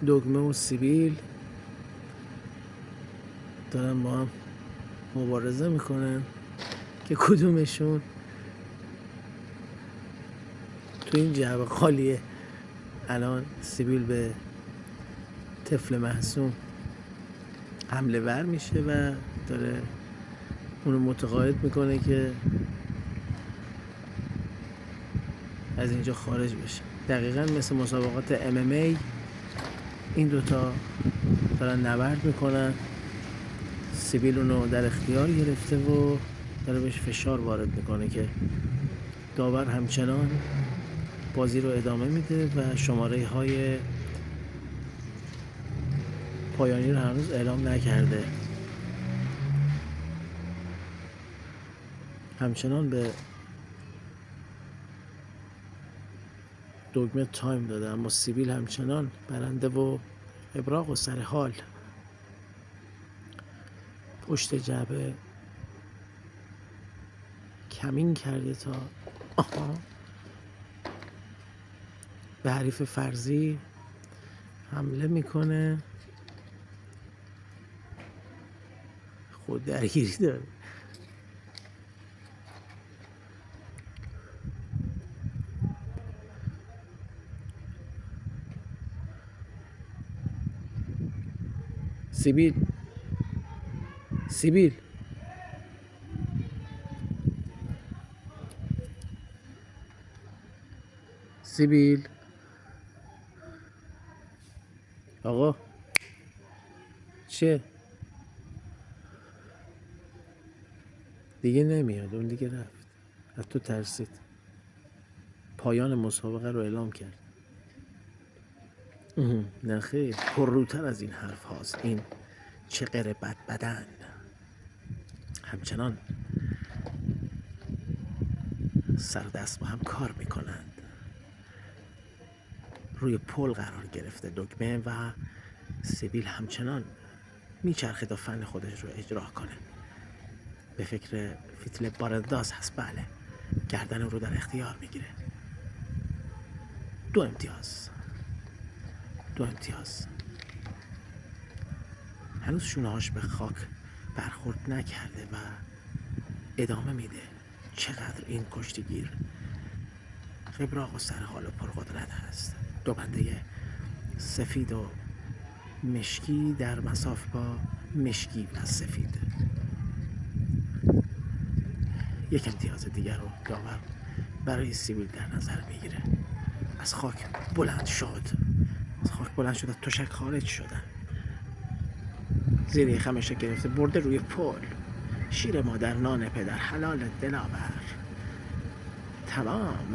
دگمه و سیبیل دارن با هم مبارزه میکنن که کدومشون تو این جعبه خالیه. الان سیبیل به طفل محسوم حمله ور میشه و داره اونو متقاعد میکنه که از اینجا خارج بشه. دقیقا مثل مسابقات MMA این دوتا دارن نبرد میکنن. سیبیل اونو در اختیار گرفته و داره بهش فشار وارد میکنه که داور همچنان بازی رو ادامه میده و شماره های پایانی رو هنوز اعلام نکرده. همچنان به دگمه تایم داده، اما سیبیل همچنان برنده و ابراق و سر حال. پشت جعبه کمین کرده تا به حریف فرضی حمله میکنه. خود درگیری داره. سیبیل سیبیل سیبیل آقا چه دیگه نمیاد، اون دیگه رفت، از تو ترسید، پایان مسابقه رو اعلام کرد. نه خیر، پرروتر از این حرف هاست. این چقر بد بدن همچنان سر دست با هم کار میکنند. روی پل قرار گرفته دگمه و سیبیل همچنان میچرخه تا فن خودش رو اجرا کنه. به فکر فیتل بارانداز هست. بله، گردن رو در اختیار میگیره. 2 امتیاز. هنوز شونه‌هاش به خاک برخورد نکرده و ادامه میده. چقدر این کشتیگیر ابراق و سرحال و پرقدرت هست. 2 بنده سفید و مشکی در مساف با مشکی و سفید. 1 امتیاز دیگر رو داور برای سیبیل در نظر میگیره. از خاک بلند شد. تشک خارج شدن. زیر خمش گرفته برده روی پل. شیر مادر نان پدر حلال دلاور. تمام.